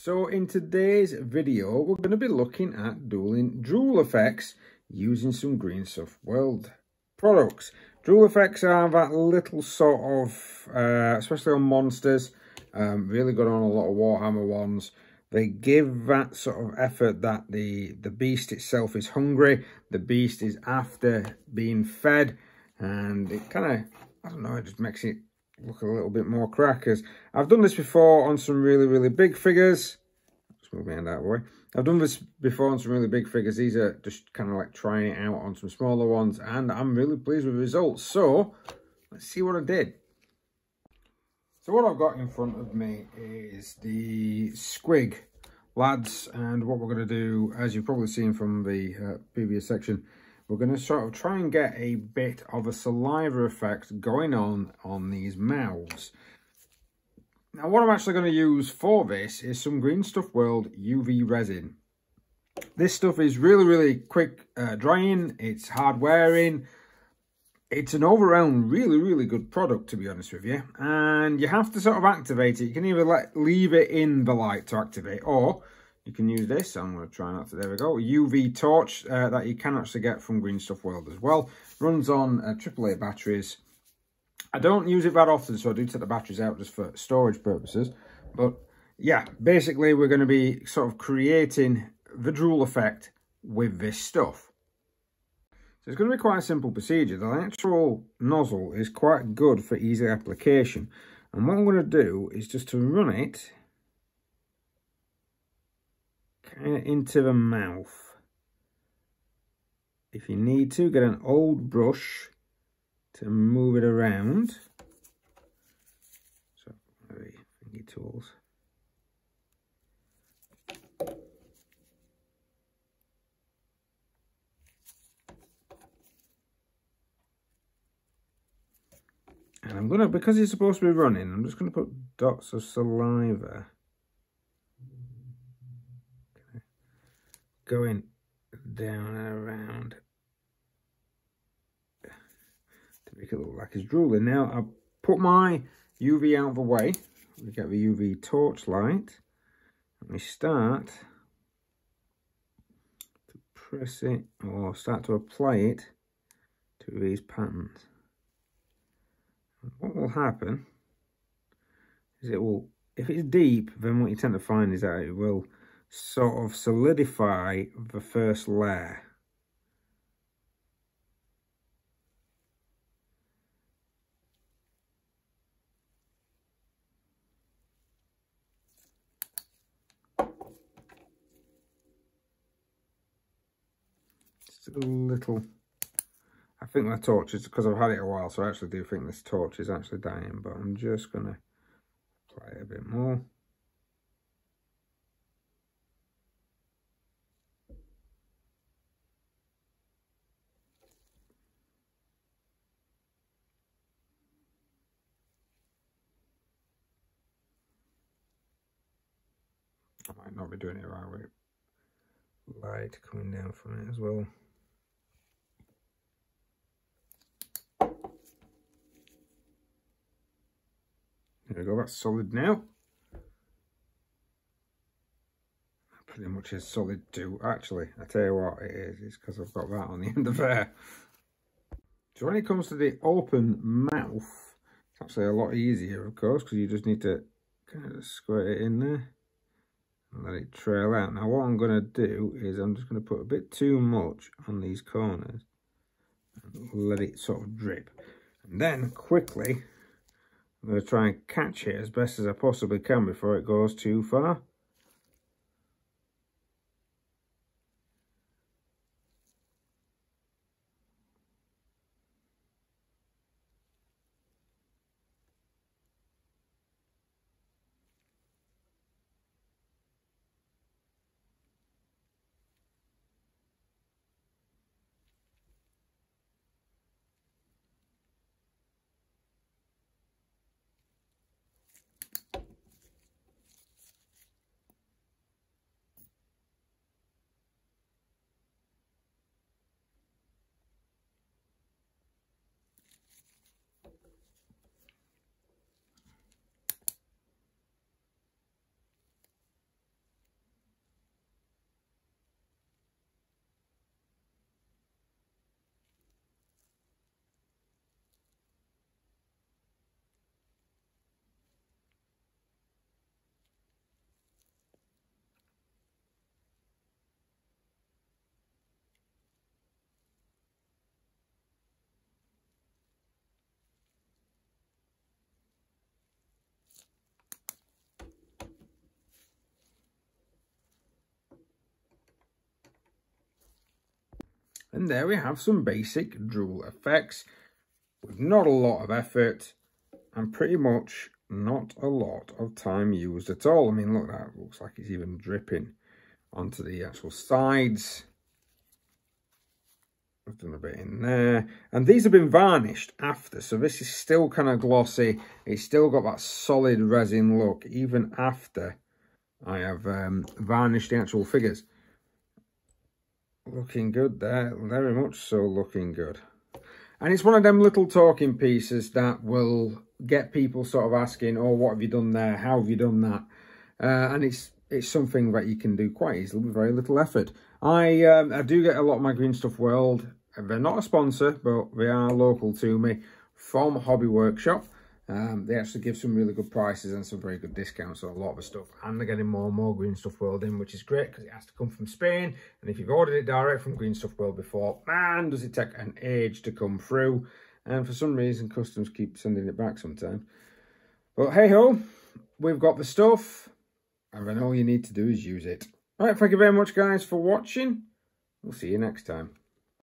So in today's video, we're going to be looking at dueling Drool effects using some Green Stuff World products. Drool effects are that little sort of, especially on monsters, really good on a lot of Warhammer ones. They give that sort of effort that the beast itself is hungry, the beast is after being fed, and it kind of, I don't know, it just makes it look a little bit more crackers. I've done this before on some really big figures. Just move my hand out of the way. I've done this before on some really big figures. These are just kind of like trying it out on some smaller ones, and I'm really pleased with the results. So let's see what I did. So what I've got in front of me is the Squig lads, and what we're going to do, as you've probably seen from the previous section, we're going to sort of try and get a bit of a saliva effect going on these mouths. Now, what I'm actually going to use for this is some Green Stuff World UV resin. This stuff is really quick drying, it's hard wearing, it's an all-around really good product, to be honest with you. And you have to sort of activate it. You can either leave it in the light to activate, or you can use this. I'm going to try not to. There we go. UV torch that you can actually get from Green Stuff World as well. Runs on AAA batteries. I don't use it that often, so I do take the batteries out just for storage purposes. But yeah, basically we're going to be sort of creating the drool effect with this stuff. So it's going to be quite a simple procedure. The actual nozzle is quite good for easy application. And what I'm going to do is just to run it kind of into the mouth. If you need to, get an old brush to move it around. So, very thingy tools. And I'm gonna, because it's supposed to be running, I'm just gonna put dots of saliva going down and around to make it look like it's drooling. Now I've put my UV out of the way. We get the UV torch light, and we start to press it or start to apply it to these patterns. And what will happen is it will, if it's deep, then what you tend to find is that it will sort of solidify the first layer. Just a little, I think my torch is, because I've had it a while, so I actually do think this torch is actually dying, but I'm just going to apply it a bit more. I might not be doing it right with light coming down from it as well. There we go, that's solid now. Pretty much is solid too. Actually, I tell you what it is, it's because I've got that on the end of there. So when it comes to the open mouth, it's actually a lot easier, of course, because you just need to kind of squirt it in there and let it trail out. Now what I'm going to do is I'm just going to put a bit too much on these corners and let it sort of drip. And then quickly, I'm going to try and catch it as best as I possibly can before it goes too far. And there we have some basic Drool effects with not a lot of effort and pretty much not a lot of time used at all. I mean, look, that looks like it's even dripping onto the actual sides. I've done a bit in there. And these have been varnished after, so this is still kind of glossy. It's still got that solid resin look, even after I have varnished the actual figures. Looking good there, very much so looking good. And it's one of them little talking pieces that will get people sort of asking, oh, what have you done there? How have you done that? And it's something that you can do quite easily with very little effort. I do get a lot of my Green Stuff World. They're not a sponsor, but they are local to me, from Hobby Workshop. They actually give some really good prices and some very good discounts on a lot of the stuff. And they're getting more and more Green Stuff World in, which is great because it has to come from Spain. And if you've ordered it direct from Green Stuff World before, man, does it take an age to come through. And for some reason, customs keep sending it back sometimes. But hey-ho, we've got the stuff. And then all you need to do is use it. All right, thank you very much, guys, for watching. We'll see you next time.